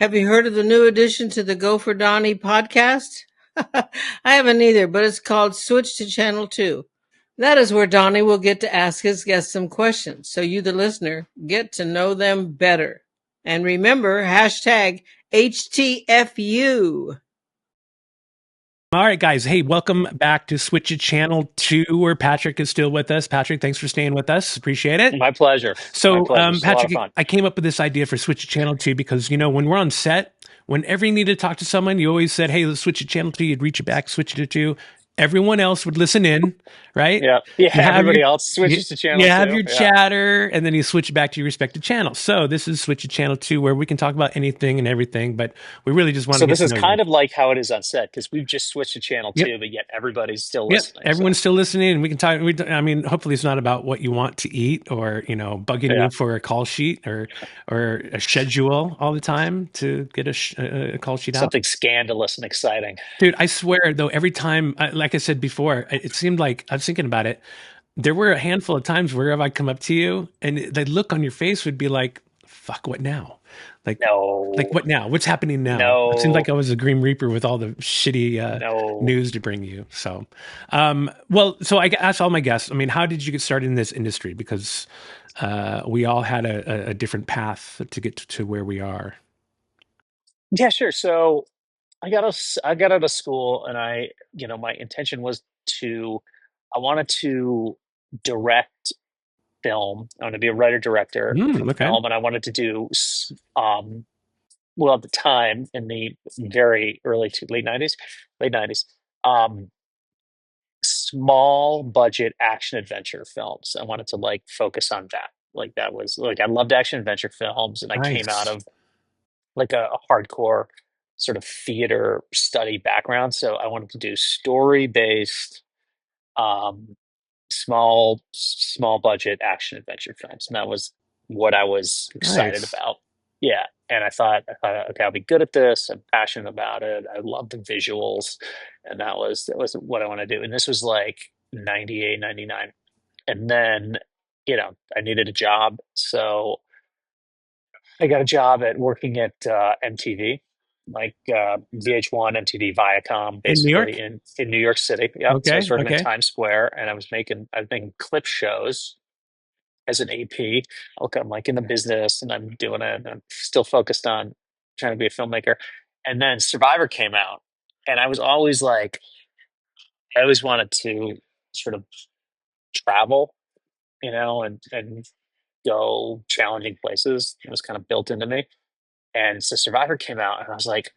Have you heard of the new addition to the Go for Donnie podcast? I haven't either, but it's called Switch to Channel 2. That is where Donnie will get to ask his guests some questions, so you, the listener, get to know them better. And remember, hashtag HTFU. All right, guys. Hey, welcome back to Switch to Channel 2, where Patrick is still with us. Patrick, thanks for staying with us. Appreciate it. My pleasure. So, Patrick, I came up with this idea for Switch to Channel 2 because, when we're on set, whenever you need to talk to someone, you always said, hey, let's switch to Channel 2. You'd reach it back, switch it to 2. Everyone else would listen in, right? Yeah. Everybody else switches to channel 2. You have your chatter, and then you switch back to your respective channel. So this is Switch to Channel 2, where we can talk about anything and everything, but we really just want to. So this is kind of like how it is on set, because we've just switched to Channel 2, but yet everybody's still listening. Everyone's still listening, and we can talk. Hopefully, it's not about what you want to eat or bugging you for a call sheet or a schedule all the time to get a call sheet out. Something scandalous and exciting, dude. I swear, though, every time, like I said before, it seemed like I was thinking about it. There were a handful of times where I'd come up to you and the look on your face would be like, fuck, what now? Like, no. Like, what now? What's happening now? No. It seemed like I was a Grim Reaper with all the shitty news to bring you. So, so I asked all my guests, how did you get started in this industry? Because we all had a different path to get to where we are. Yeah, sure. So I got out of school, and my intention was I wanted to direct film. I want to be a writer director for film, and I wanted to do at the time, in the very early to late 90s, small budget action adventure films. I wanted to focus on that. That was I loved action adventure films, and I came out of a hardcore sort of theater study background. So I wanted to do story based, small budget action adventure films, and that was what I was excited about. Yeah, and I thought, okay, I'll be good at this. I'm passionate about it. I love the visuals, and that was what I want to do. And this was like 98, 99, and then I needed a job, so I got a job working at MTV. VH1, MTV, Viacom, basically in New York City. Yeah, so I was working in Times Square, and I was making clip shows as an AP. I'm in the business, and I'm doing it, and I'm still focused on trying to be a filmmaker. And then Survivor came out, and I was always I always wanted to sort of travel, and go challenging places. It was kind of built into me. And so Survivor came out, and I was like,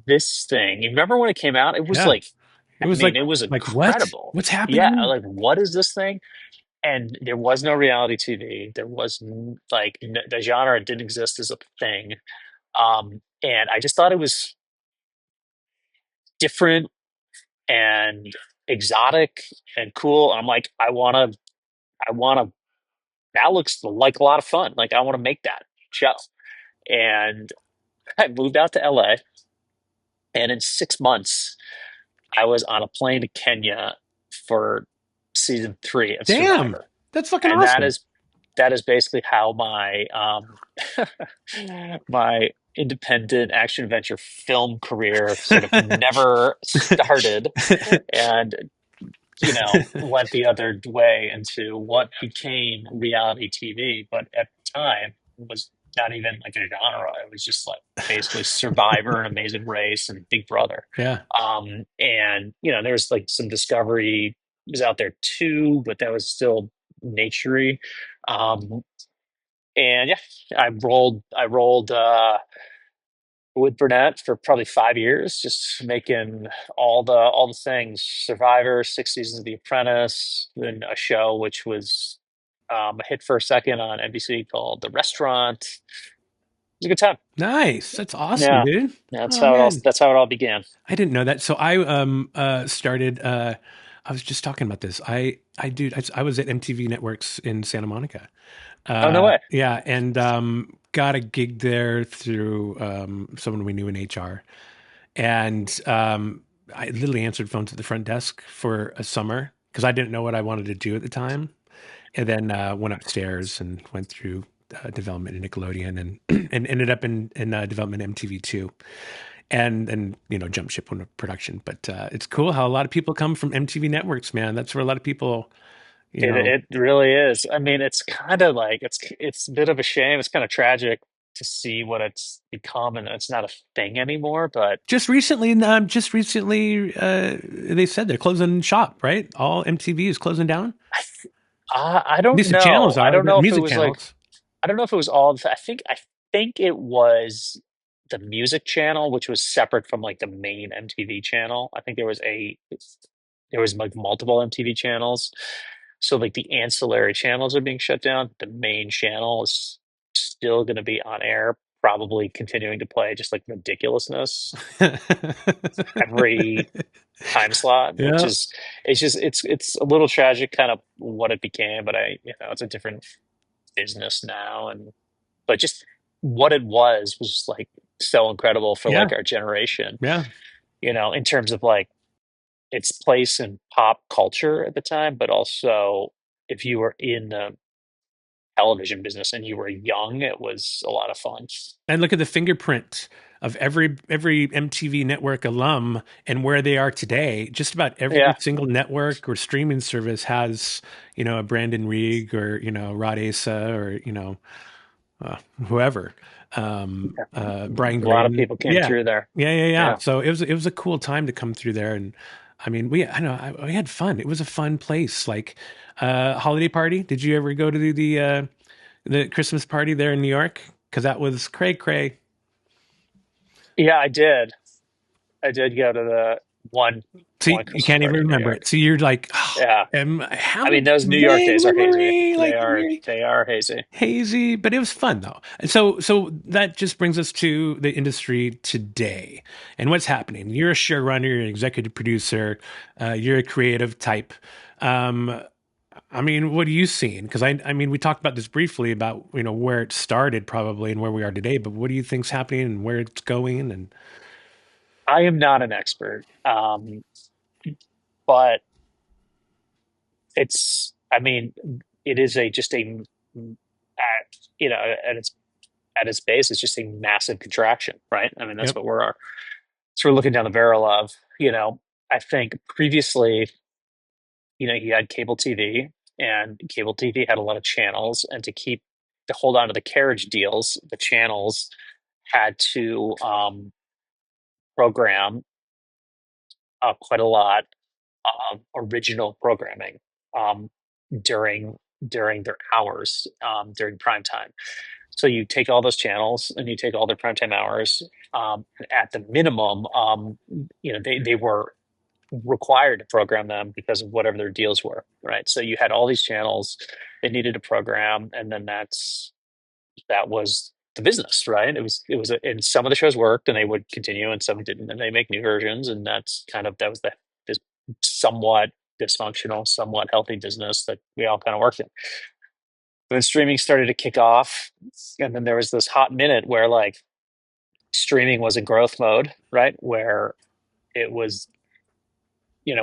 this thing, you remember when it came out? It was it was incredible. What's happening? Yeah, what is this thing? And there was no reality TV. There was the genre didn't exist as a thing. And I just thought it was different and exotic and cool. And I'm like, I want to, that looks like a lot of fun. I want to make that show. And I moved out to LA, and in 6 months, I was on a plane to Kenya for season 3 of Survivor. That's fucking awesome. That is basically how my my independent action adventure film career sort of never started, and went the other way into what became reality TV. But at the time, it was not even a genre. It was just basically Survivor and Amazing Race and Big Brother. Yeah. And there was some Discovery was out there too, but that was still naturey. And yeah, I rolled with Burnett for probably 5 years, just making all the things: Survivor, 6 seasons of The Apprentice, then a show which was a hit for a second on NBC called The Restaurant. It was a good time. Nice. That's awesome, dude. That's how it all began. I didn't know that. So I started. I was just talking about this. I was at MTV Networks in Santa Monica. Oh, no way. Yeah, and got a gig there through someone we knew in HR, and I literally answered phones at the front desk for a summer because I didn't know what I wanted to do at the time. And then went upstairs and went through development in Nickelodeon, and ended up in development MTV too, and jump ship on production. But it's cool how a lot of people come from MTV networks, man. That's where a lot of people, It really is. I mean, it's kind of like it's a bit of a shame. It's kind of tragic to see what it's become, and it's not a thing anymore. But just recently, they said they're closing shop. Right, all MTV is closing down. I At don't least the channels know. I are, don't the know if it music was like channels. I don't know if it was all. I think it was the music channel, which was separate from like the main MTV channel. I think there was like multiple MTV channels. So like the ancillary channels are being shut down. The main channel is still going to be on air, probably continuing to play just like ridiculousness every time slot, which Yeah, is it's a little tragic kind of what it became, but it's a different business now, and but just what it was like so incredible for yeah, like our generation, yeah. in terms of like its place in pop culture at the time, but also if you were in the television business and you were young, it was a lot of fun. And look at the fingerprint of every MTV network alum and where they are today. Just about every Yeah, single network or streaming service has, a Brandon Reig or, Rod Asa or, whoever. Brian a lot of Graydon. people came Yeah. through there. Yeah, yeah, yeah. Yeah. So it was a cool time to come through there. And I mean, we had fun. It was a fun place. Like holiday party. Did you ever go to the Christmas party there in New York? Because that was cray cray. Yeah, I did go to the one See, you Christmas can't even party in New remember York. it. So you're like, oh, Yeah. how I mean, those New York vague days are hazy. memory, They like are very they are hazy. hazy, but it was fun though. And so that just brings us to the industry today and what's happening. You're a showrunner, you're an executive producer, you're a creative type. Um, I mean, what are you seeing? Because I mean, we talked about this briefly about where it started probably and where we are today. But what do you think's happening and where it's going? And I am not an expert, but I mean, it is just at its base, it's just a massive contraction, right? I mean, that's yep, what we're looking down the barrel of. I think previously, you had cable TV, and cable TV had a lot of channels, and to hold on to the carriage deals, the channels had to program quite a lot of original programming um, during during their hours during prime time. So you take all those channels and you take all their primetime hours. At the minimum, they were required to program them because of whatever their deals were, right? So you had all these channels they needed to program, and then that was the business, right? And some of the shows worked and they would continue, and some didn't, and they make new versions, and that was this somewhat dysfunctional, somewhat healthy business that we all kind of worked in. Then streaming started to kick off, and then there was this hot minute where like streaming was in growth mode, right? Where it was,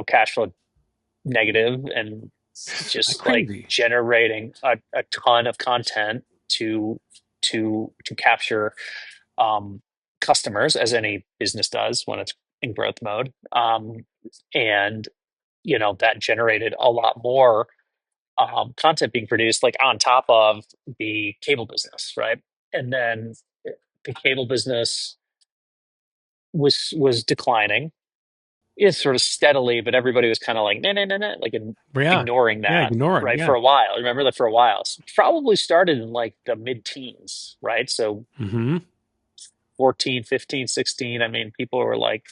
cash flow negative and like just like crazy. generating a ton of content to capture um, customers, as any business does when it's in growth mode. And that generated a lot more content being produced, like on top of the cable business, right? And then the cable business was declining, is sort of steadily, but everybody was kind of like, no, no, no, no, like Yeah, ignoring yeah, that, ignored. right? Yeah. For a while. Remember that for a while. So probably started in like the mid teens, right? So Hmm. 14, 15, 16. I mean, people were like,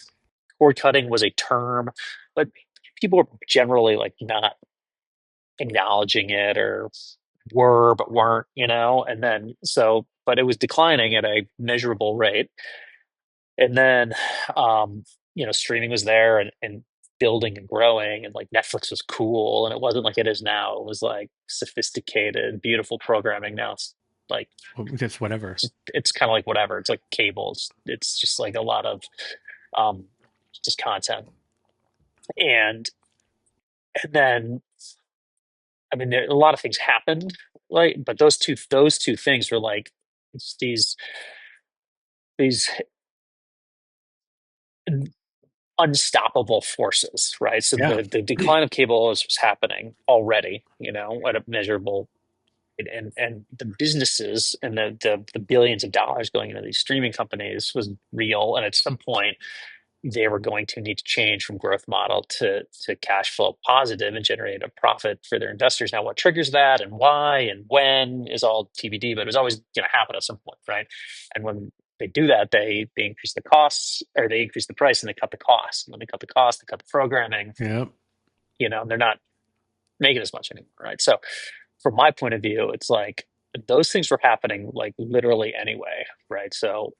cord cutting was a term, but people were generally like not acknowledging it, or were, but weren't, and then but it was declining at a measurable rate. And then streaming was there, and building and growing, and like Netflix was cool, and it wasn't like it is now. It was like sophisticated, beautiful programming. Now it's like Well, just whatever. it's kind of like whatever. It's like cable. It's just like a lot of um just content. And then, I mean, a lot of things happened right? But those two things were like these unstoppable forces, right? So the decline of cable was happening already, at a measurable, and the businesses and the billions of dollars going into these streaming companies was real. And at some point, they were going to need to change from growth model to cash flow positive and generate a profit for their investors. Now, what triggers that and why and when is all TBD, but it was always going to happen at some point, right? And when they do that, they increase the costs, or they increase the price and they cut the costs. And when they cut the cost, they cut the programming. Yeah. They're not making as much anymore, right? So from my point of view, it's like those things were happening like literally anyway, right? So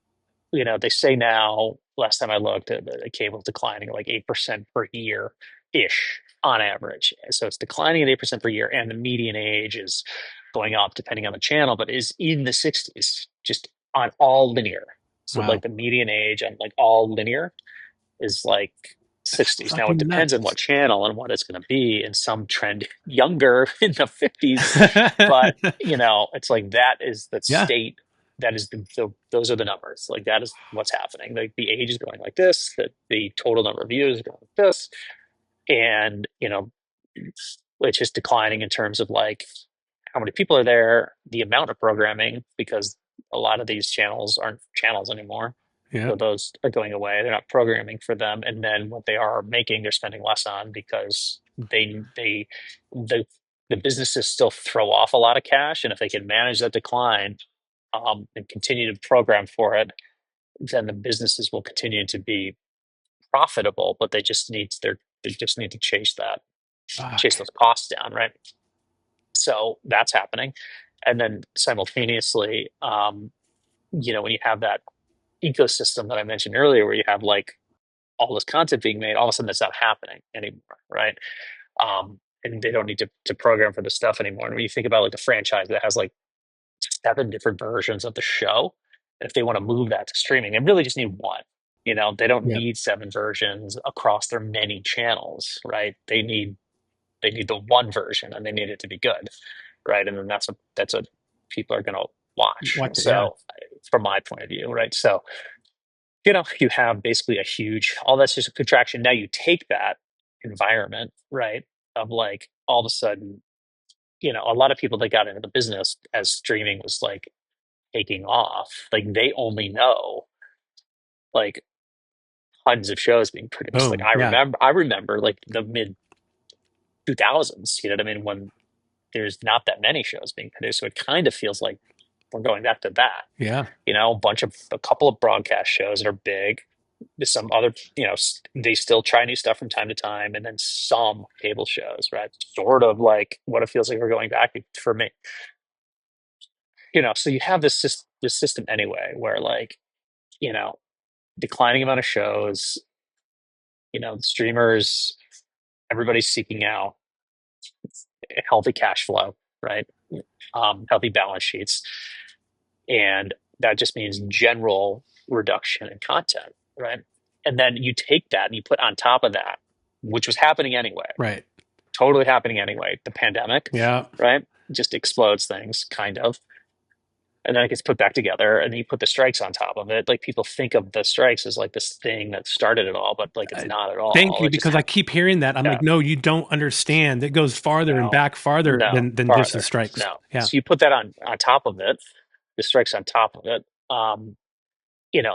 they say now, last time I looked, the cable's declining like 8% per year ish on average. So it's declining at 8% per year, and the median age is going up depending on the channel, but is in the 60s just on all linear. So like the median age on like all linear is like 60s. Now it depends on what channel and what it's going to be, and some trend younger in the 50s, but it's like that is the state. That is those are the numbers. Like that is what's happening. Like the age is going like this, the total number of views is going like this, and it's just declining in terms of like how many people are there, the amount of programming, because a lot of these channels aren't channels anymore. So those are going away. They're not programming for them, and then what they are making, they're spending less on, because the businesses still throw off a lot of cash, and if they can manage that decline and continue to program for it, then the businesses will continue to be profitable. But they just need to chase those costs down, right? So that's happening, and then simultaneously, when you have that ecosystem that I mentioned earlier, where you have like all this content being made, all of a sudden that's not happening anymore, right? And they don't need to program for this stuff anymore. And when you think about like the franchise that has like 7 different versions of the show, and if they want to move that to streaming, they really just need one. They don't need 7 versions across their many channels, right? They need the one version, and they need it to be good, right? And then that's what people are going to watch. So, from my point of view, right? So, you have basically all that's just a contraction. Now you take that environment, right, of like all of a sudden, a lot of people that got into the business as streaming was like taking off, like they only know like tons of shows being produced. Like I remember like the mid 2000s, you know what I mean, when there's not that many shows being produced. So it kind of feels like we're going back to that. Yeah. A couple of broadcast shows that are big. There's some other, they still try new stuff from time to time, and then some cable shows, right? Sort of like what it feels like we're going back to for me. So you have this system anyway, where like, declining amount of shows, the streamers, everybody's seeking out healthy cash flow, right? Healthy balance sheets. And that just means general reduction in content, right? And then you take that and you put on top of that, which was happening anyway. Right. Totally happening anyway. The pandemic, yeah, right? Just explodes things, kind of. And then it gets put back together, and then you put the strikes on top of it. Like people think of the strikes as like this thing that started it all, but like it's not at all. Thank you, because I keep hearing that. I'm like, no, you don't understand. It goes farther and back farther than just the strikes. No. Yeah. So you put that on top of it, the strikes on top of it. And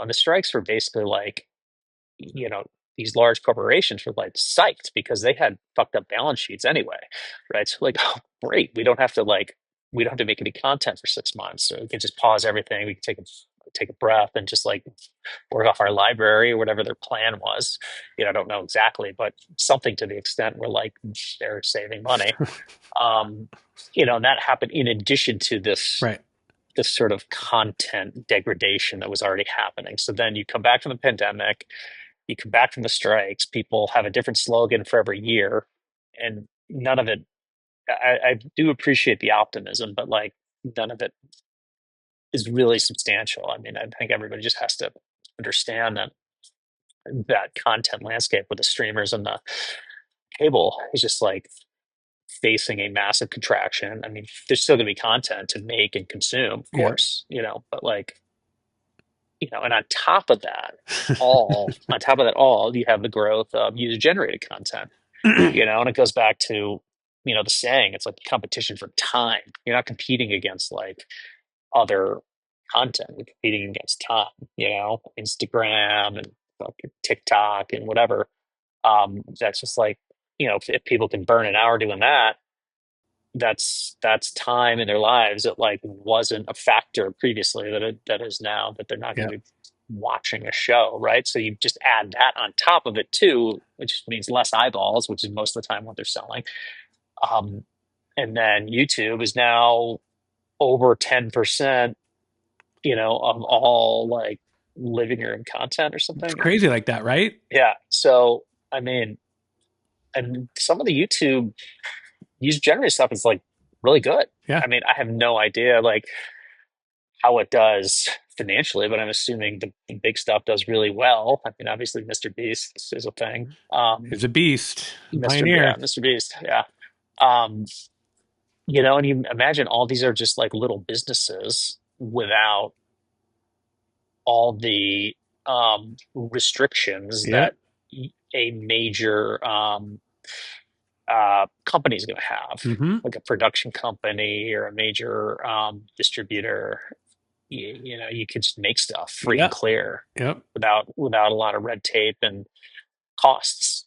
the strikes were basically like, these large corporations were like psyched because they had fucked up balance sheets anyway, right? So like, oh, great, we don't have to make any content for 6 months, so we can just pause everything. We can take a breath and just like work off our library or whatever their plan was. I don't know exactly, but something to the extent where like they're saving money. And that happened in addition to this. Right. This sort of content degradation that was already happening. So then you come back from the pandemic, you come back from the strikes, people have a different slogan for every year, and none of it, I do appreciate the optimism, but like none of it is really substantial. I mean, I think everybody just has to understand that content landscape with the streamers and the cable is just like facing a massive contraction. I mean, there's still going to be content to make and consume, of course, but like, and on top of that, you have the growth of user generated content, and it goes back to, the saying, it's like competition for time. You're not competing against like other content. You're competing against time, Instagram and fucking TikTok and whatever. That's just like, if people can burn an hour doing that, that's time in their lives that like wasn't a factor previously that is now, that they're not going to be watching a show, right? So you just add that on top of it too, which means less eyeballs, which is most of the time what they're selling. And then YouTube is now over 10%, of all like living room content or something. It's crazy like that, right? Yeah. So I mean, and some of the YouTube user generated stuff is like really good. Yeah. I mean, I have no idea like how it does financially, but I'm assuming the big stuff does really well. I mean, obviously Mr. Beast is a thing. He's a beast. Pioneer. Mr. Beast. Yeah. And you imagine all these are just like little businesses without all the restrictions that a major company is going to have, like a production company or a major distributor. You could just make stuff free and clear without a lot of red tape and costs.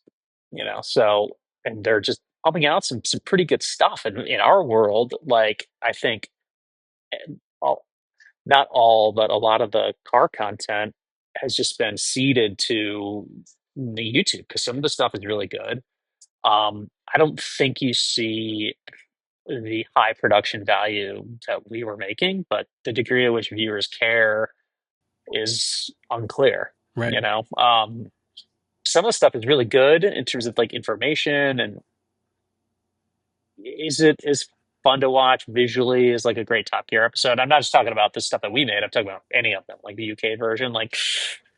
So, and they're just pumping out some pretty good stuff. And in our world, like I think, not all, but a lot of the car content has just been seeded to the YouTube because some of the stuff is really good. I don't think you see the high production value that we were making, but the degree to which viewers care is unclear. Right. Some of the stuff is really good in terms of like information, and is it as fun to watch visually as like a great Top Gear episode? I'm not just talking about the stuff that we made. I'm talking about any of them, like the UK version. Like,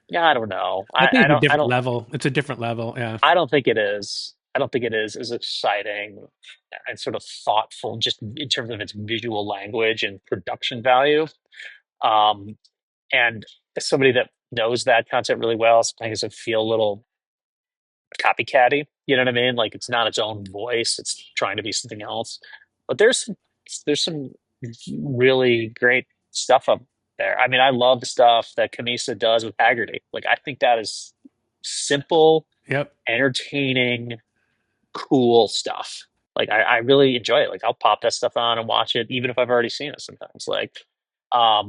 yeah, I don't know. I think it's a different level. It's a different level. Yeah. I don't think it is. I don't think it is as exciting and sort of thoughtful, just in terms of its visual language and production value. And as somebody that knows that concept really well, sometimes I feel a little copycatty. You know what I mean? Like it's not its own voice; it's trying to be something else. But there's some really great stuff up there. I mean, I love the stuff that Camisa does with Haggerty. Like I think that is simple, entertaining, cool stuff. Like I really enjoy it. Like I'll pop that stuff on and watch it, even if I've already seen it sometimes. Like, I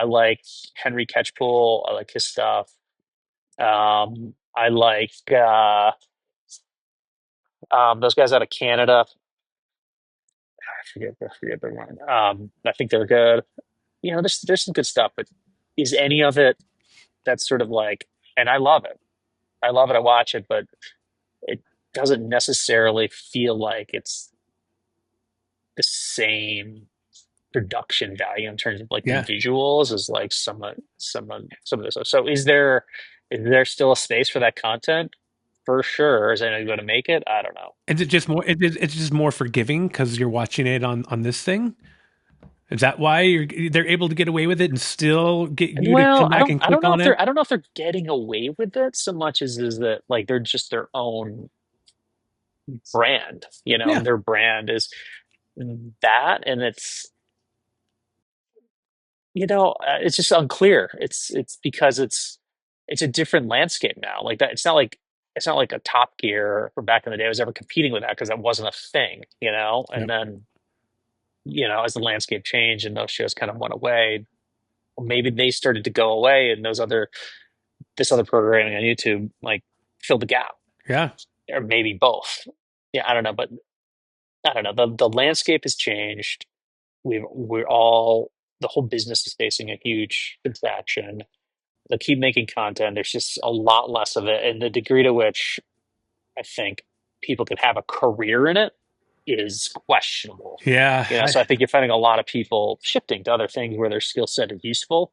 like Henry Catchpool. I like his stuff. I like those guys out of Canada. I forget their one. I think they're good. There's some good stuff, but is any of it that's sort of like, and I love it. I watch it, but it doesn't necessarily feel like it's the same production value in terms of like the visuals as like some of this stuff. So is there still a space for that content? For sure. Is anybody going to make it? I don't know. Is it just more? It's just more forgiving because you're watching it on this thing. Is that why they're able to get away with it and still get you to come back and click on it? I don't know if they're getting away with it so much as is that like they're just their own brand. Their brand is that, and it's it's just unclear. It's because it's a different landscape now. Like that, it's not like a Top Gear from back in the day was ever competing with that because that wasn't a thing. And then. As the landscape changed and those shows kind of went away, maybe they started to go away and this other programming on YouTube like filled the gap. Yeah. Or maybe both. Yeah, I don't know. But I don't know. The landscape has changed. The whole business is facing a huge contraction. They'll keep making content. There's just a lot less of it. And the degree to which I think people can have a career in it is questionable. Yeah. So I think you're finding a lot of people shifting to other things where their skill set is useful.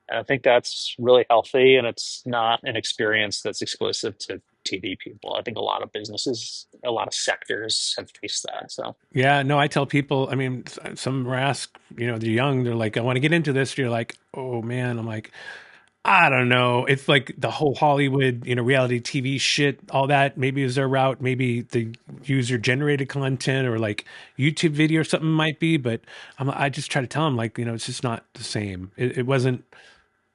And I think that's really healthy, and it's not an experience that's exclusive to TV people. I think a lot of businesses, a lot of sectors have faced that. So Yeah, no, I tell people, I mean, some ask, they're young, they're like, I want to get into this. You're like, oh man, I'm like, I don't know. It's like the whole Hollywood, reality TV shit, all that maybe is their route. Maybe the user generated content or like YouTube video or something might be. But I just try to tell them like, it's just not the same. It wasn't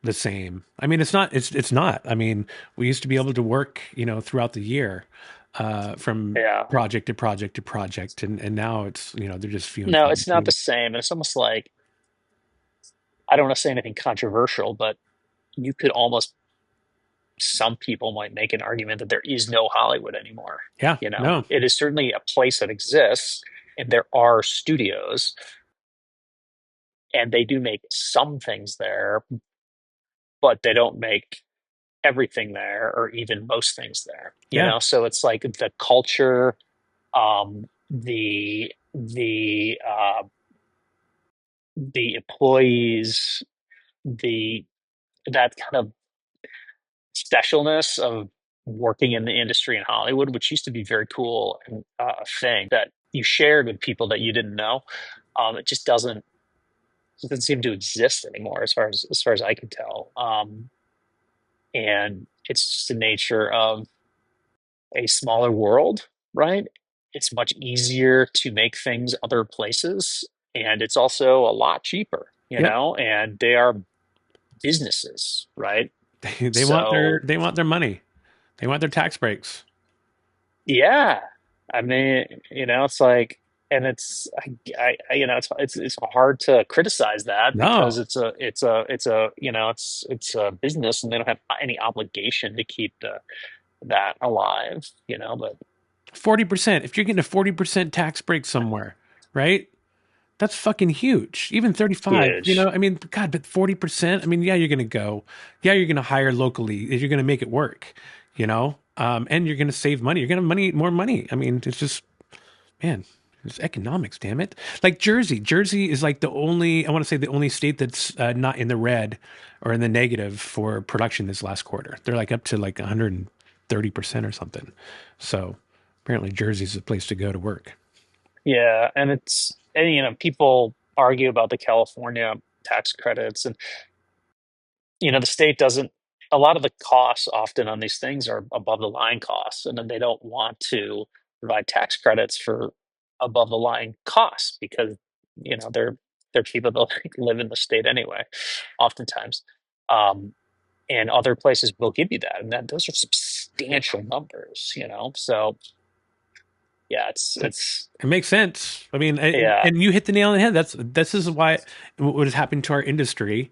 the same. I mean, it's not. I mean, we used to be able to work, throughout the year, from yeah, project to project to project. And now it's, they're just few and no, far it's not the between. same. And it's almost like, I don't want to say anything controversial, but you could almost, some people might make an argument that there is no Hollywood anymore. Yeah, no. It is certainly a place that exists, and there are studios, and they do make some things there, but they don't make everything there or even most things there. Yeah. So it's like the culture, the employees, the that kind of specialness of working in the industry in Hollywood, which used to be very cool and a thing that you shared with people that you didn't know. It just doesn't seem to exist anymore, as far as I can tell. And it's just the nature of a smaller world, right? It's much easier to make things other places, and it's also a lot cheaper, Yep. and they are businesses, right? They want So, their money. They want their tax breaks. yeah, I mean, it's like, and it's hard to criticize that because No. it's a business, and they don't have any obligation to keep that alive, but 40%. If you're getting a 40% tax break somewhere, right? That's fucking huge. Even 35, huge. I mean, God, but 40%, I mean, yeah, you're going to go. Yeah, you're going to hire locally. You're going to make it work, and you're going to save money. You're going to more money. I mean, it's just, man, it's economics, damn it. Like Jersey. Jersey is like I want to say the only state that's not in the red or in the negative for production this last quarter. They're like up to like 130% or something. So apparently Jersey's the place to go to work. Yeah, and people argue about the California tax credits, and the state doesn't. A lot of the costs often on these things are above the line costs, and then they don't want to provide tax credits for above the line costs because they're people that like, live in the state anyway, oftentimes. And other places will give you that, and those are substantial numbers. So yeah, It makes sense. I mean, yeah. and you hit the nail on the head. This is why what has happened to our industry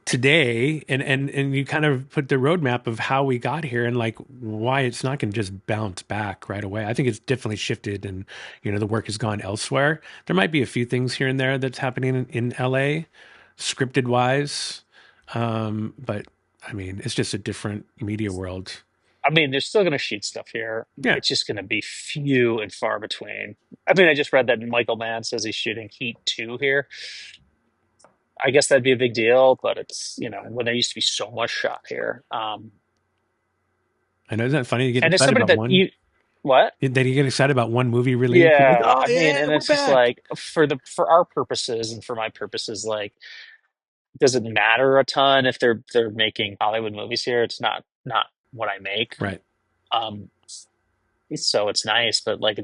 today, and you kind of put the roadmap of how we got here and like why it's not going to just bounce back right away. I think it's definitely shifted, and the work has gone elsewhere. There might be a few things here and there that's happening in LA, scripted wise, but I mean, it's just a different media world. I mean, they're still going to shoot stuff here. Yeah, It's just going to be few and far between. I mean, I just read that Michael Mann says he's shooting Heat 2 here. I guess that'd be a big deal, but it's, when there used to be so much shot here. I know. Isn't that funny? You get And as excited somebody about that one. what? That you get excited about one movie release. You're like, Yeah, oh I mean, yeah, and we're it's just back. like for our purposes and for my purposes, like, does it matter a ton if they're making Hollywood movies here? It's not what I make. Right. Um, so it's nice, but like it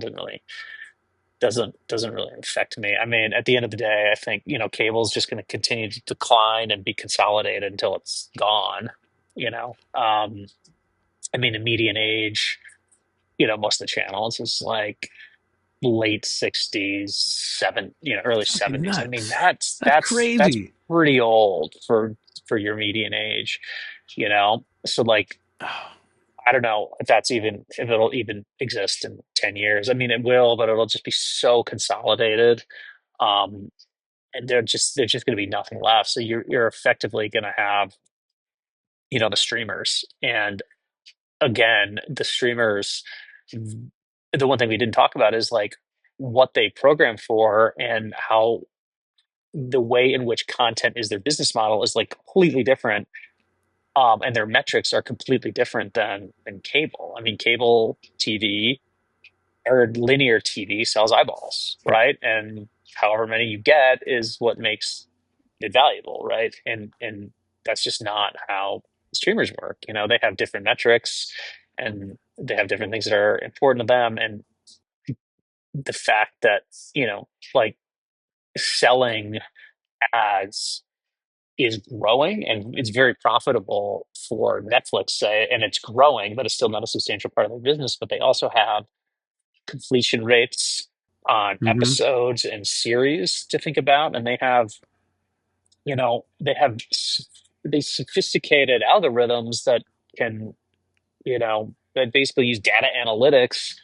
doesn't really affect me. I mean, at the end of the day, I think cable is just going to continue to decline and be consolidated until it's gone. I mean, the median age, most of the channels is like late 60s, early Fucking 70s. I mean, nuts. that's That's that's crazy. pretty old for your median age. So like I don't know if it'll even exist in 10 years. I mean, it will, but it'll just be so consolidated. Um, and there's just going to be nothing left. So you're effectively going to have, the streamers. And again, the streamers, the one thing we didn't talk about is like what they program for and how the way in which content is their business model is like completely different And their metrics are completely different than cable. I mean, cable TV or linear TV sells eyeballs, right? And however many you get is what makes it valuable, right? And that's just not how streamers work. You know, they have different metrics and they have different things that are important to them. And the fact that, you know, like selling ads is growing and it's very profitable for Netflix, say, and it's growing, but it's still not a substantial part of their business. But they also have completion rates on Mm-hmm. episodes and series to think about, and they have, you know, these sophisticated algorithms that can, you know, that basically use data analytics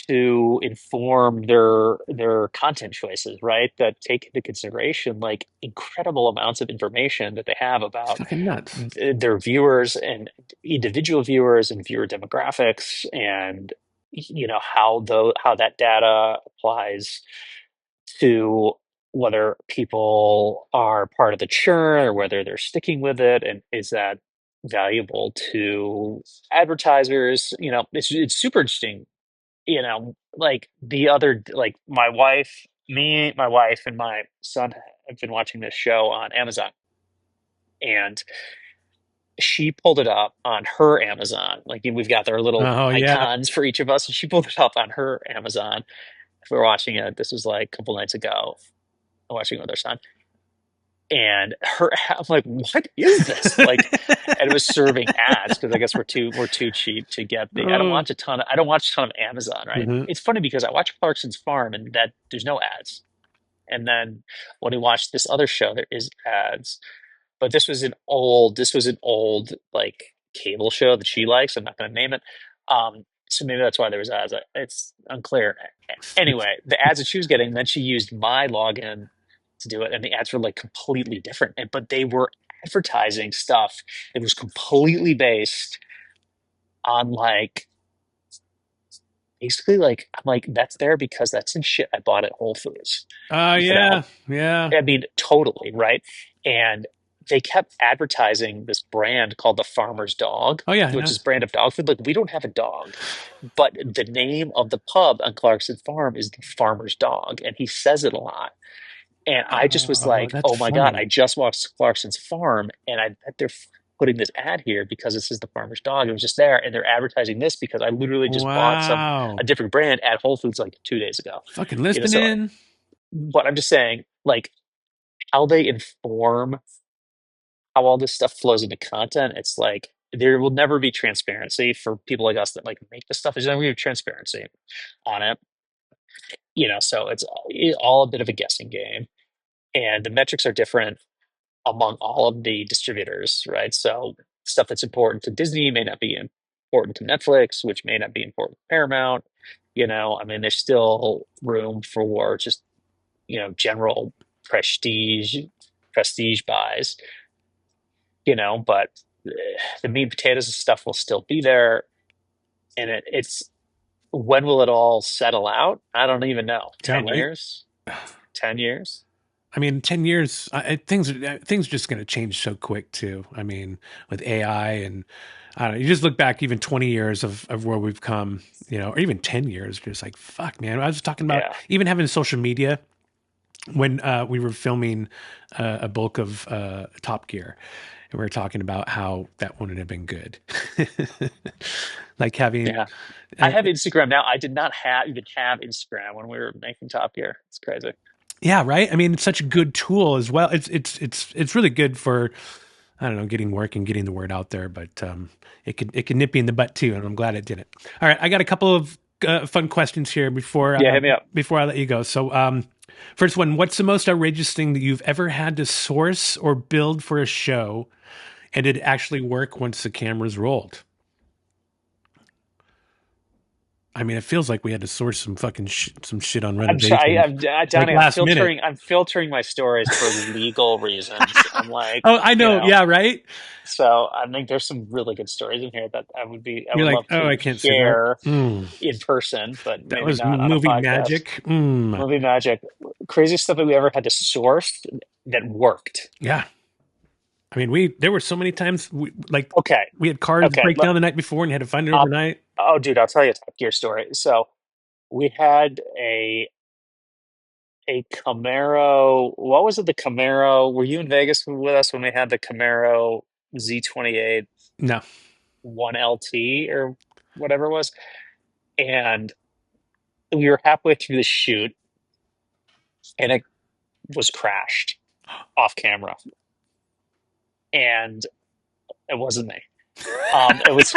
to inform their content choices, right? That take into consideration like incredible amounts of information that they have It's about fucking nuts. their viewers and individual viewers and viewer demographics, and you know how that data applies to whether people are part of the churn or whether they're sticking with it, and is that valuable to advertisers. You know, it's super interesting. You know, like the other, like my wife and my son have been watching this show on Amazon, and she pulled it up on her Amazon. Like we've got their little Oh yeah. icons for each of us, and she pulled it up on her Amazon. We were watching it. This was like a couple nights ago. I'm watching it with our son, and I'm like, what is this? Like, and it was serving ads because I guess we're too cheap to get the. I don't watch a ton of Amazon, right? Mm-hmm. It's funny because I watch Clarkson's Farm and that there's no ads, and then when we watch this other show, there is ads. But this was an old like cable show that she likes. I'm not going to name it. So maybe that's why there was ads. It's unclear. Anyway, the ads that she was getting, then she used my login to do it, and the ads were like completely different. But they were advertising stuff that was completely based on like basically like I'm like that's there because that's some shit I bought at Whole Foods. Oh You know, yeah. I mean, totally, right? And they kept advertising this brand called the Farmer's Dog, Oh yeah. which No. is brand of dog food. Like, we don't have a dog, but the name of the pub on Clarkson Farm is the Farmer's Dog, and he says it a lot. And I just was Oh, like, that's oh my God, I funny. just watched Clarkson's Farm, and I bet they're putting this ad here because this is the Farmer's Dog. It was just there, and they're advertising this because I literally just bought Wow. a different brand at Whole Foods like 2 days ago. Fucking You know, so listening. but I'm just saying, like, how they inform how all this stuff flows into content. It's like there will never be transparency for people like us that like make this stuff. There's never going to be transparency on it, you know. So it's all a bit of a guessing game, and the metrics are different among all of the distributors, right? So stuff that's important to Disney may not be important to Netflix, which may not be important to Paramount. You know, I mean, there's still room for just, you know, general prestige prestige buys, you know, but the meat and potatoes and stuff will still be there. And it's when will it all settle out? I don't even know. Yeah, 10 right. years? 10 years? I mean, 10 years, things are just going to change so quick too. I mean, with AI and I don't know, you just look back even 20 years of where we've come, you know, or even 10 years, just like, fuck, man. I was talking about Yeah. even having social media when we were filming a bulk of Top Gear. And we were talking about how that wouldn't have been good. Like having, Yeah. I have Instagram now. I did not even have Instagram when we were making Top Gear. It's crazy. yeah, right. I mean, it's such a good tool as well. It's really good for, I don't know, getting work and getting the word out there, but it can nip you in the butt too, and I'm glad it didn't. All right, I got a couple of fun questions here before Yeah, hit me up. before I let you go. So, first one, what's the most outrageous thing that you've ever had to source or build for a show, and did it actually work once the cameras rolled? I mean, it feels like we had to source some fucking some shit on renovations, like Donnie, last minute. I'm filtering my stories for legal reasons. I'm like, Oh, I you know. know, Yeah, right. so I think there's some really good stories in here that I You're would like, love oh, I to can't say that. share in person, but That maybe was not on a movie podcast. magic. Movie magic, craziest stuff that we ever had to source that worked. Yeah. I mean, there were so many times Okay. we had cars Okay. break down the night before and you had to find it overnight. Oh, dude, I'll tell you a Top Gear story. So we had a Camaro. What was it? The Camaro. Were you in Vegas with us when we had the Camaro Z28 No. 1LT or whatever it was? And we were halfway through the shoot and it was crashed off camera. And it wasn't me. It was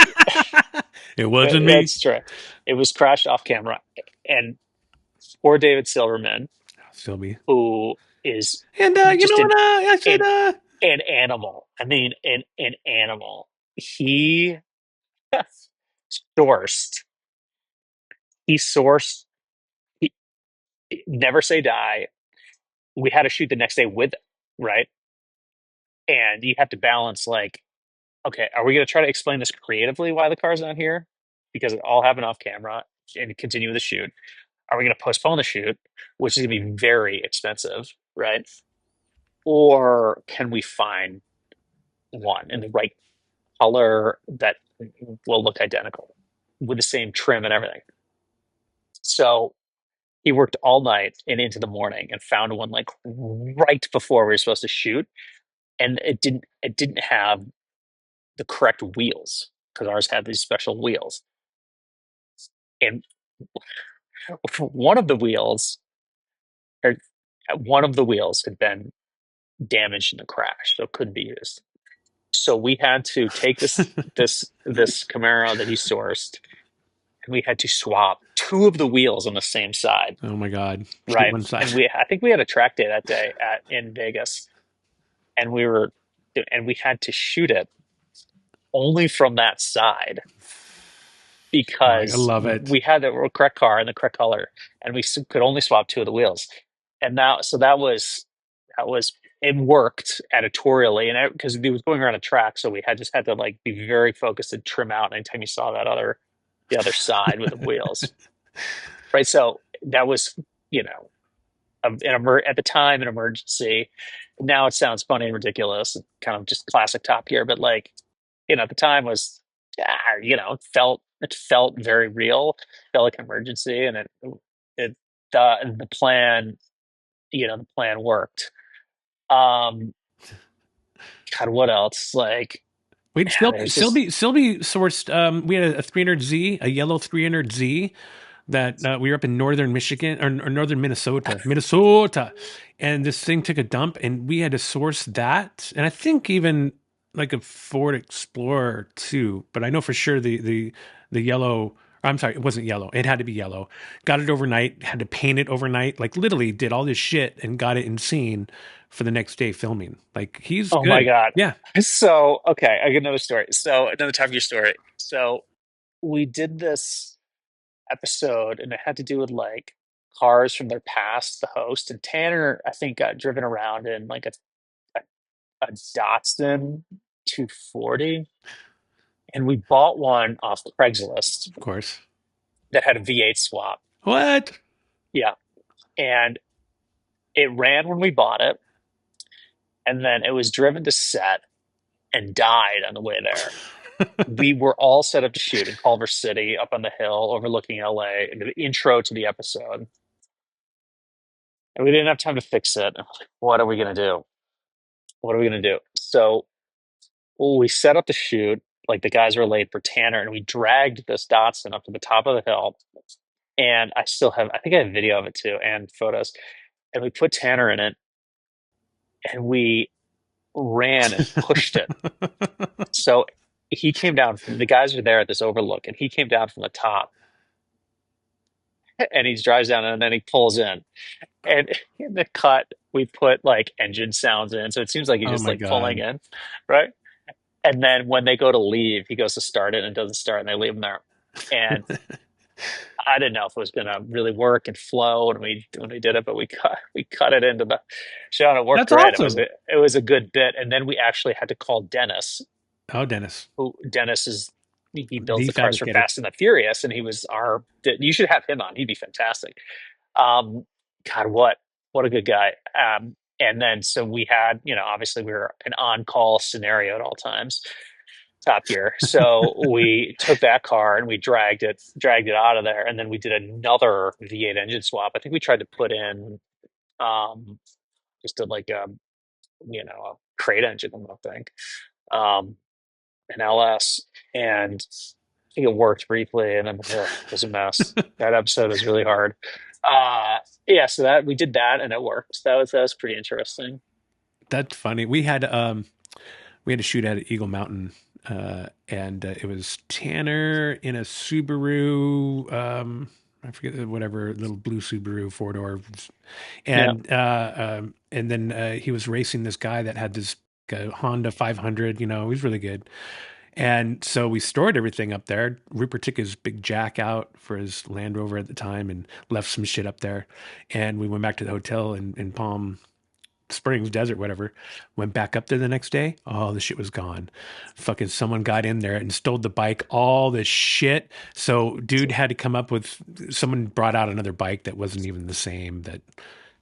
It wasn't me. that's true. It was crashed off camera. And poor David Silverman, Sylvie. who is And you just know what? I said an animal. I mean, an animal. He sourced. He sourced. He, never say die. We had to shoot the next day with it, right? And you have to balance like, okay, are we going to try to explain this creatively why the car's not here? Because it all happened off camera and continue the shoot. Are we going to postpone the shoot, which is going to be very expensive, right? Or can we find one in the right color that will look identical with the same trim and everything? So he worked all night and into the morning and found one like right before we were supposed to shoot, and it didn't have the correct wheels because ours had these special wheels, and one of the wheels or one of the wheels had been damaged in the crash, so it couldn't be used. So we had to take this Camaro that he sourced, and we had to swap two of the wheels on the same side. oh my God. Right. One side. And I think we had a track day that day in Vegas, and we had to shoot it only from that side I because love it. we had the correct car and the correct color, and we could only swap two of the wheels. And now, so that was it worked editorially, and because he was going around a track, so we just had to like be very focused and trim out anytime you saw the other side with the wheels, right? So that was, you know, at the time an emergency. Now it sounds funny and ridiculous, and kind of just classic Top Gear, but like, at the time was, it felt very real, felt like an emergency, and it the plan, the plan worked. Um, God, what else? Like, Wait, there's just Sylvie sourced. We had a 300Z, a yellow 300Z that we were up in northern Michigan or northern Minnesota, and this thing took a dump, and we had to source that, and I think even like a Ford Explorer too, but I know for sure the yellow. I'm sorry, it wasn't yellow. It had to be yellow. Got it overnight. Had to paint it overnight. Like literally did all this shit and got it in scene for the next day filming. Like he's oh good. my God. Yeah. So okay, I get another story. So another Top Gear story. So we did this episode, and it had to do with like cars from their past, the host, and Tanner, I think, got driven around in like a, a Datsun 240, and we bought one off Craigslist Of course. that had a V8 swap. What? Yeah, and it ran when we bought it, and then it was driven to set and died on the way there. We were all set up to shoot in Culver City, up on the hill overlooking LA, and the intro to the episode. And we didn't have time to fix it. What are we going to do? What are we going to do? So we set up the shoot. Like the guys were late for Tanner, and we dragged this Datsun up to the top of the hill. And I think I have video of it too and photos. And we put Tanner in it, and we ran and pushed it. So he came down the guys were there at this overlook, and he came down from the top, and he drives down, and then he pulls in. And in the cut, we put like engine sounds in, so it seems like he's Oh just my like pulling God. in, right? And then when they go to leave, he goes to start it and it doesn't start, and they leave him there. And I didn't know if it was going to really work and flow when we did it, but we cut it into the show, and it worked That's great. awesome. It was a good bit, and then we actually had to call Dennis. Oh, Dennis. He builds The the cars for fabricator. Fast and the Furious, and he was you should have him on. He'd be fantastic. God, what a good guy. And then, so we had, obviously we were an on-call scenario at all times, Top Gear. So we took that car and we dragged it out of there. And then we did another V8 engine swap. I think we tried to put in, just a crate engine, I think, an LS. And I think it worked briefly, and then it was a mess. That episode was really hard. Yeah, so that we did that, and it worked. That was pretty interesting. That's funny. We had a shoot at Eagle Mountain, and it was Tanner in a Subaru. I forget, whatever, little blue Subaru 4-door, and then he was racing this guy that had this Honda 500. He was really good. And so we stored everything up there. Rupert took his big jack out for his Land Rover at the time and left some shit up there. And we went back to the hotel in Palm Springs, Desert, whatever. Went back up there the next day. Oh, the shit was gone. Fucking someone got in there and stole the bike, all this shit. So dude had to come up with, someone brought out another bike that wasn't even the same that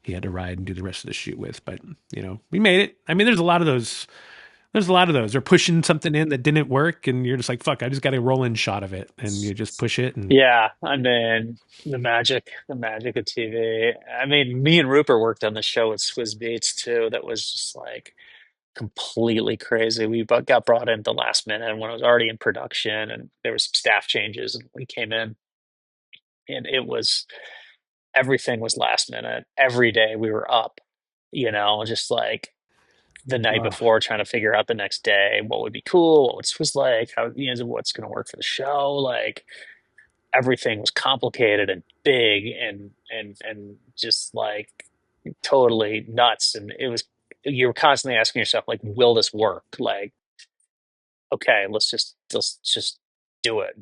he had to ride and do the rest of the shoot with. But, we made it. I mean, there's a lot of those. They're pushing something in that didn't work, and you're just like, fuck, I just got a roll-in shot of it, and you just push it. And yeah, I mean, the magic of TV. I mean, me and Rupert worked on the show with Swizz Beats too. That was just like completely crazy. We got brought in the last minute when it was already in production, and there was some staff changes, and we came in, and everything was last minute. Every day we were up, just like the night before, trying to figure out the next day what would be cool, what Swizz like, how what's going to work for the show. Like everything was complicated and big and just like totally nuts. And you were constantly asking yourself, like, will this work? Like, okay, let's just do it.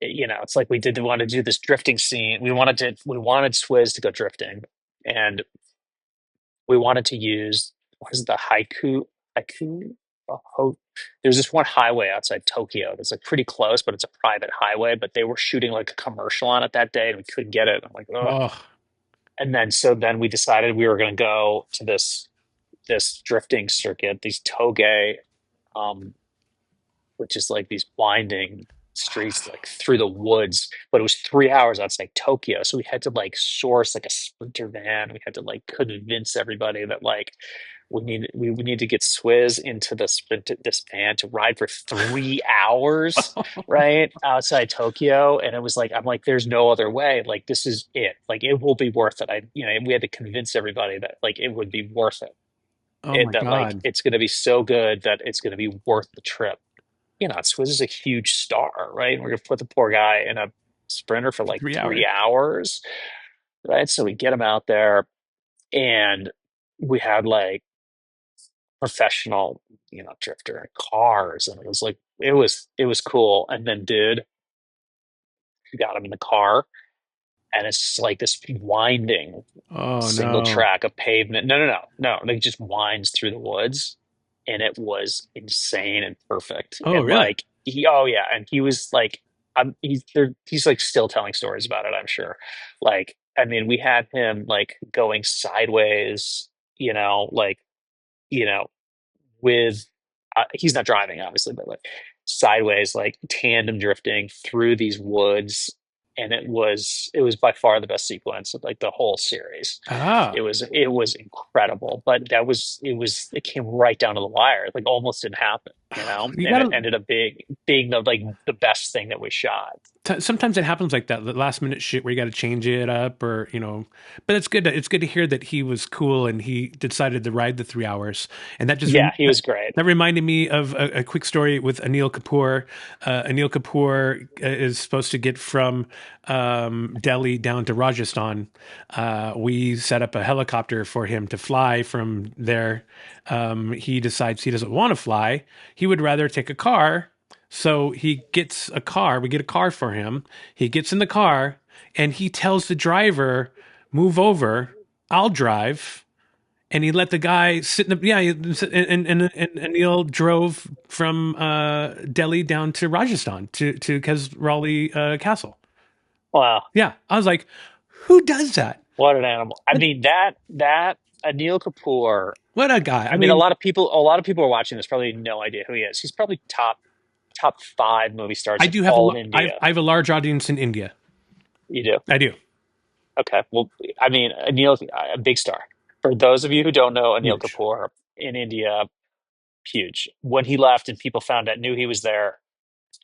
It's like we want to do this drifting scene. We wanted Swizz to go drifting, and we wanted to use, what is it, the haiku? There's this one highway outside Tokyo that's like pretty close, but it's a private highway. But they were shooting like a commercial on it that day, and we couldn't get it. I'm like, oh. And then we decided we were going to go to this drifting circuit, these toge, which is like these winding streets like through the woods, but it was 3 hours outside Tokyo, so we had to like source like a Sprinter van. We had to like convince everybody that like we need to get Swizz into this van to ride for 3 hours right outside Tokyo. And it was like, I'm like, there's no other way. Like, this is it. Like, it will be worth it. We had to convince everybody that like it would be worth it. Like it's going to be so good that it's going to be worth the trip. Swizz is a huge star, right? We're going to put the poor guy in a Sprinter for like 3 hours, right? So we get him out there, and we had like professional, drifter and cars, and it was like, it was cool. And then, dude, we got him in the car, and it's just like this winding single track of pavement. No. Like, it just winds through the woods. And it was insane and perfect. Oh, and really? Like and he was like, he's like still telling stories about it, I'm sure. Like, I mean, we had him like going sideways, with he's not driving obviously, but like sideways, like tandem drifting through these woods. And it was by far the best sequence of like the whole series. It was incredible, but it came right down to the wire. It like almost didn't happen, it ended up being the best thing that we shot. Sometimes it happens like that, the last minute shit where you got to change it up, or but it's good to hear that he was cool and he decided to ride the 3 hours. And that just he was great. That reminded me of a quick story with Anil Kapoor. Anil Kapoor is supposed to get from Delhi down to Rajasthan. We set up a helicopter for him to fly from there. He decides he doesn't want to fly. He would rather take a car. So he gets a car. We get a car for him. He gets in the car and he tells the driver, "Move over. I'll drive." And he let the guy sit in the and Neil drove from Delhi down to Rajasthan to Khasrali Castle. Wow. Yeah, I was like, who does that? What an animal. I mean, that Anil Kapoor. What a guy. I mean, a lot of people are watching this probably no idea who he is. He's probably top five movie stars I in do have all of India. I have a large audience in India. You do? I do. Okay. Well, I mean, Anil, a big star. For those of you who don't know Anil Huge. Kapoor in India, huge. When he left and people found out, knew he was there.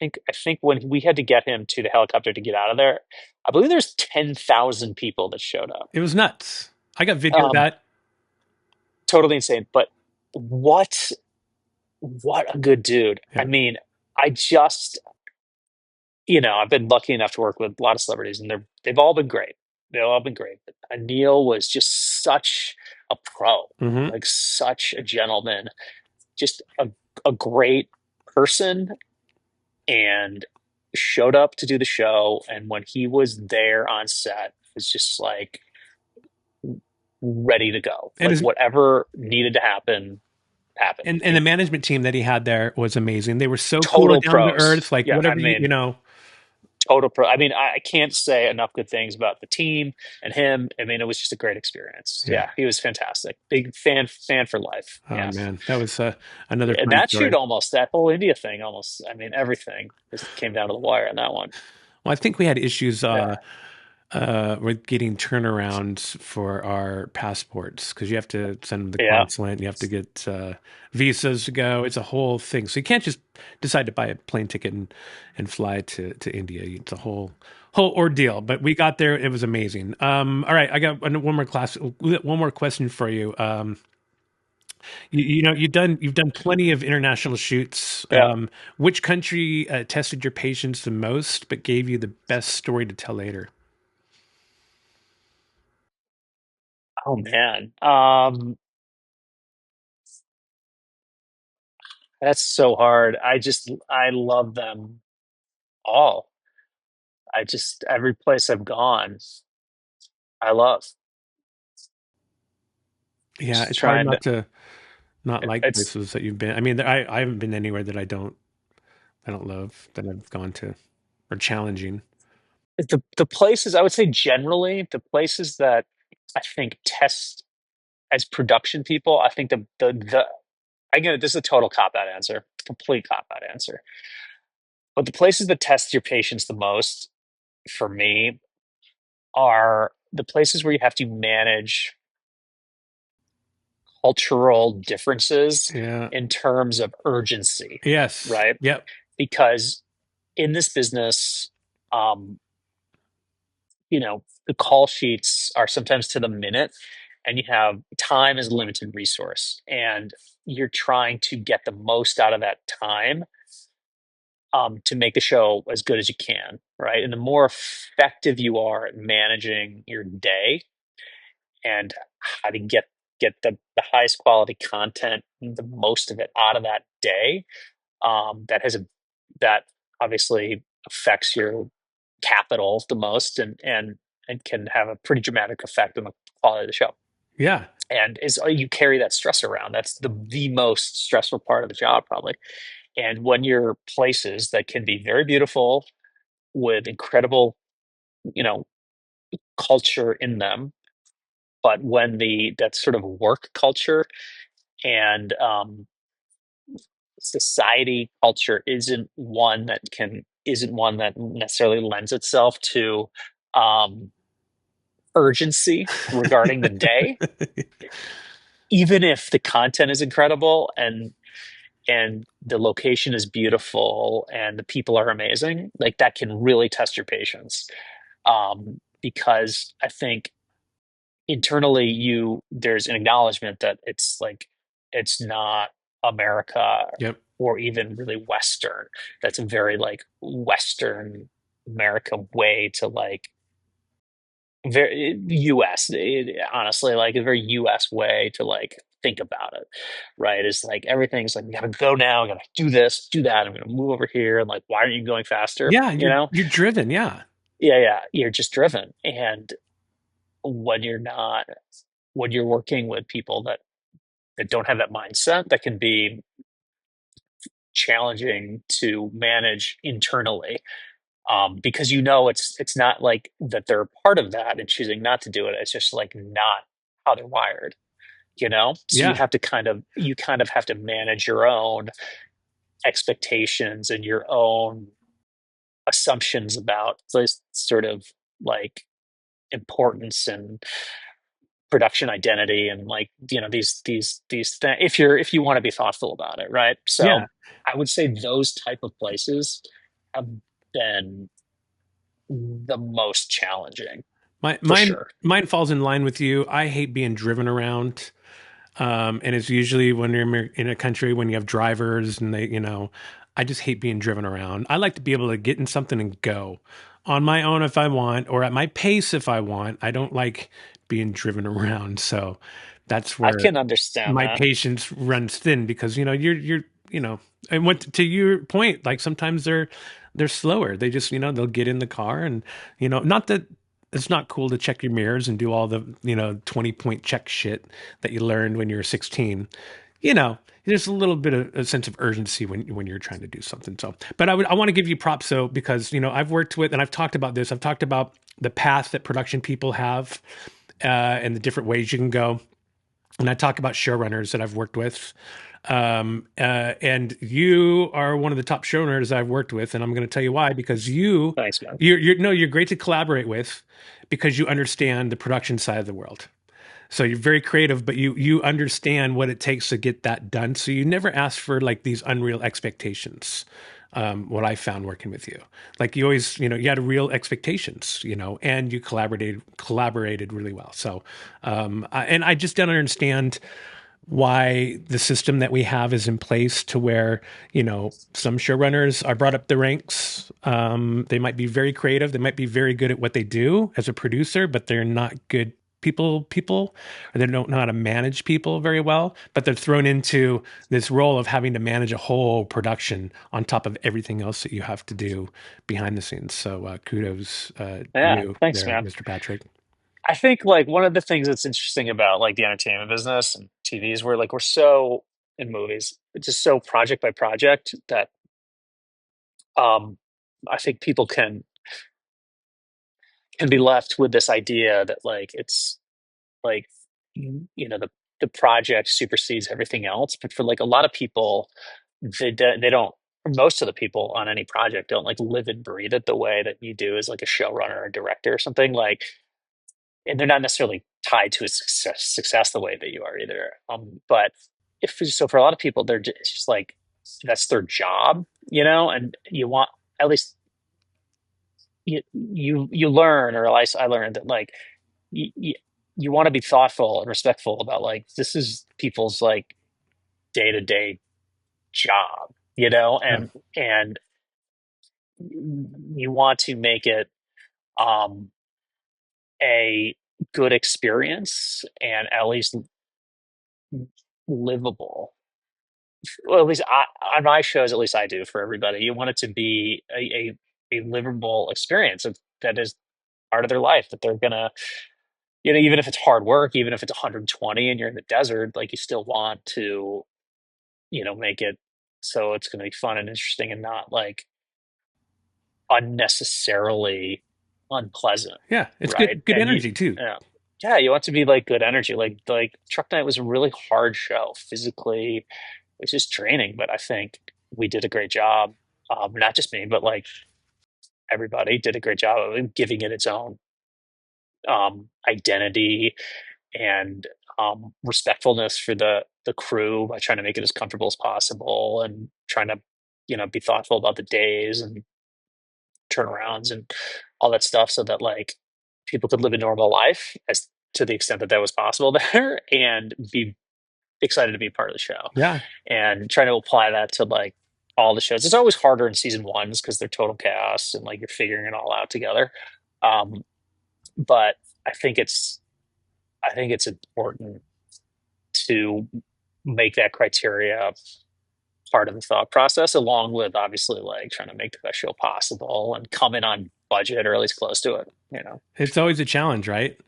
I think when we had to get him to the helicopter to get out of there, I believe there's 10,000 people that showed up. It was nuts. I got video of Um, that. totally insane. But what what a good dude. I Yeah. mean, I just I've been lucky enough to work with a lot of celebrities, and they've all been great. They've all been great. But Anil was just such a pro, Hmm. like such a gentleman, just a great person, and showed up to do the show. And when he was there on set, it was just like ready to go. And Like his whatever needed to happen happened. and the management team that he had there was amazing. They were so cool Total and down to pros. earth. Like Yeah, I whatever you mean, know. total pro. I mean, I can't say enough good things about the team and him. I mean, it was just a great experience. Yeah. Yeah, he was fantastic. Big fan for life. Oh Yeah. man, that was another And fun that story. shoot almost, that whole India thing almost, I mean, everything just came down to the wire on that one. Well, I think we had issues Yeah. with getting turnarounds for our passports because you have to send them to the Yeah. consulate. You have to get visas to go. It's a whole thing. So you can't just decide to buy a plane ticket and fly to India. It's a whole ordeal. But we got there. It was amazing. All right, I got one more question for you. You've done plenty of international shoots. Yeah. Which country tested your patience the most, but gave you the best story to tell later? Oh man. That's so hard. I love them all. Every place I've gone, I love. Yeah, Just it's hard trying to, not to not like it's places that you've been. I mean, I haven't been anywhere that I don't love that I've gone to or challenging. the places I would say generally the places that I think test as production people. I think the again, this is a total cop out answer, complete cop out answer. But the places that test your patience the most for me are the places where you have to manage cultural differences Yeah. in terms of urgency, Yes. right? Yep. Because in this business, um, the call sheets are sometimes to the minute, and you have time as a limited resource, and you're trying to get the most out of that time, to make the show as good as you can, right? And the more effective you are at managing your day and how to get the highest quality content, the most of it out of that day, that obviously affects your capital the most, and can have a pretty dramatic effect on the quality of the show. Yeah. And is you carry that stress around. That's the most stressful part of the job, probably. And when you're places that can be very beautiful with incredible, you know, culture in them, but when the that sort of work culture and society culture isn't one that necessarily lends itself to um, urgency regarding the day, even if the content is incredible and the location is beautiful and the people are amazing, like that can really test your patience. Because I think internally there's an acknowledgement that it's not America Yep. or even really Western. That's a very like Western America way to like very US, honestly, like a very US way to like think about it, right? It's like everything's like, we gotta go now, we gotta do this, do that, I'm gonna move over here, and like, why aren't you going faster? Yeah. You're driven. Yeah. Yeah, you're just driven. And when you're not, when you're working with people that don't have that mindset, that can be challenging to manage internally. because it's not like that they're part of that and choosing not to do it. It's just like not how they're wired, So Yeah. you kind of have to manage your own expectations and your own assumptions about this sort of like importance and production identity and like these things if you want to be thoughtful about it, right? Yeah. So I would say those type of places have been the most challenging for sure. Mine falls in line with you. I hate being driven around. And it's usually when you're in a country when you have drivers and I just hate being driven around. I like to be able to get in something and go on my own if I want, or at my pace if I want. I don't like being driven around. So that's I where can understand my that. patience runs thin because, you're, and what to your point, like sometimes they're slower. They just, they'll get in the car and, not that it's not cool to check your mirrors and do all the 20-point check shit that you learned when you were 16. There's a little bit of a sense of urgency when you're trying to do something. So, but I want to give you props though, because I've worked with, and I've talked about this. I've talked about the path that production people have and the different ways you can go. And I talk about showrunners that I've worked with. And you are one of the top showrunners I've worked with, and I'm going to tell you why. Because Thanks, man. you're great to collaborate with because you understand the production side of the world. So you're very creative, but you understand what it takes to get that done. So you never ask for like these unreal expectations. What I found working with you, like you always, you had real expectations, and you collaborated really well. So, and I just don't understand why the system that we have is in place to where, some showrunners are brought up the ranks. They might be very creative. They might be very good at what they do as a producer, but they're not good people, or they don't know how to manage people very well, but they're thrown into this role of having to manage a whole production on top of everything else that you have to do behind the scenes. So kudos to you thanks, there, man. Mr. Patrick. I think like one of the things that's interesting about like the entertainment business and TV is we're so in movies, it's just so project by project that I think people can be left with this idea that like it's like the project supersedes everything else. But for like a lot of people, they don't. Most of the people on any project don't like live and breathe it the way that you do as like a showrunner or director or something like. And they're not necessarily tied to a success the way that you are either. But for a lot of people, it's just like that's their job, and you want at least you learn, or at least I learned that like you want to be thoughtful and respectful about like this is people's like day-to-day job, and you want to make it a good experience and at least livable. Well, at least on my shows, at least I do for everybody. You want it to be a livable experience that is part of their life that they're gonna, even if it's hard work, even if it's 120 and you're in the desert, like you still want to, make it so it's gonna be fun and interesting and not like unnecessarily unpleasant. Yeah, it's right? good And energy too. yeah, you want to be like good energy. Like Truck Night was a really hard show physically. It's just training, but I think we did a great job. Not just me, but like everybody did a great job of giving it its own identity and respectfulness for the crew by trying to make it as comfortable as possible and trying to be thoughtful about the days and turnarounds and all that stuff so that like people could live a normal life as to the extent that that was possible there and be excited to be part of the show. Yeah. And trying to apply that to like all the shows. It's always harder in season ones because they're total chaos and like you're figuring it all out together. But I think it's important to make that criteria part of the thought process, along with obviously like trying to make the best show possible and come in on budget or at least close to it. It's always a challenge, right?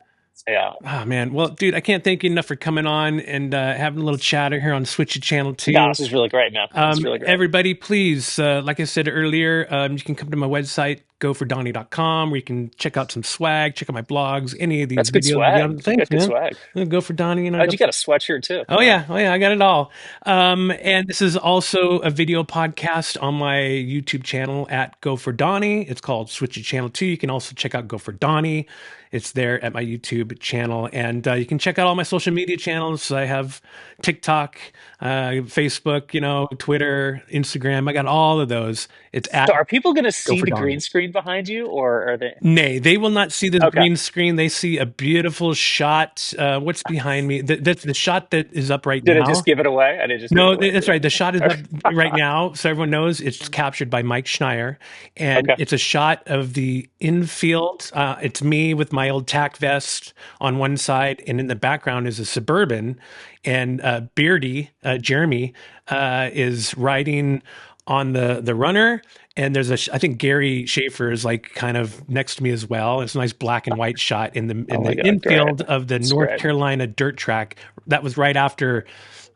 Yeah. Oh man. Well, dude, I can't thank you enough for coming on and having a little chatter here on Switch to Channel 2. Yeah, this is really great, man. It's really great. Everybody, please, like I said earlier, you can come to my website, gofordonny.com, where you can check out some swag, check out my blogs, any of these That's good videos. swag. Thanks, Good man. swag. Go for Donny. Oh, you got a sweatshirt too. Oh yeah, I got it all. And this is also a video podcast on my YouTube channel at Go for Donny. It's called Switch to Channel 2. You can also check out Go for Donny. It's there at my YouTube channel. And you can check out all my social media channels. I have TikTok, Facebook, Twitter, Instagram. I got all of those. It's at. So are people going to see the green screen behind you, or are they? Nay, they will not see the green screen. They see a beautiful shot. What's behind me? The shot that is up right now. Did it just give it away? I didn't just. No, that's right. The shot is up right now, so everyone knows it's captured by Mike Schneier, and it's a shot of the infield. It's me with my old tack vest on one side, and in the background is a Suburban, and Beardy Jeremy is riding on the runner, and there's I think Gary Schaefer is like kind of next to me as well. It's a nice black and white shot in the infield of the North Carolina dirt track. That was right after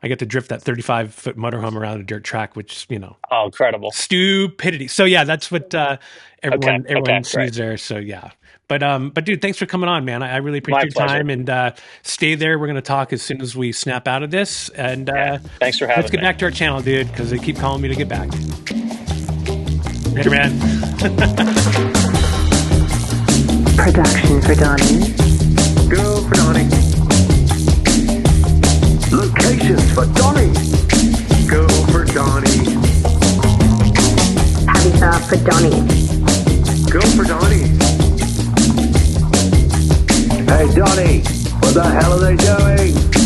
I get to drift that 35-foot motorhome around a dirt track, which oh, incredible stupidity. So yeah, that's what everyone sees there. So yeah. But dude, thanks for coming on, man. I really appreciate your time, and stay there. We're going to talk as soon as we snap out of this. And thanks for having me. Let's get back to our channel, dude, because they keep calling me to get back. Later, man. Production for Donny. Go for Donny. Locations for Donny. Go for Donny. Habitat for Donny. Go for Donny. Hey, Donny, what the hell are they doing?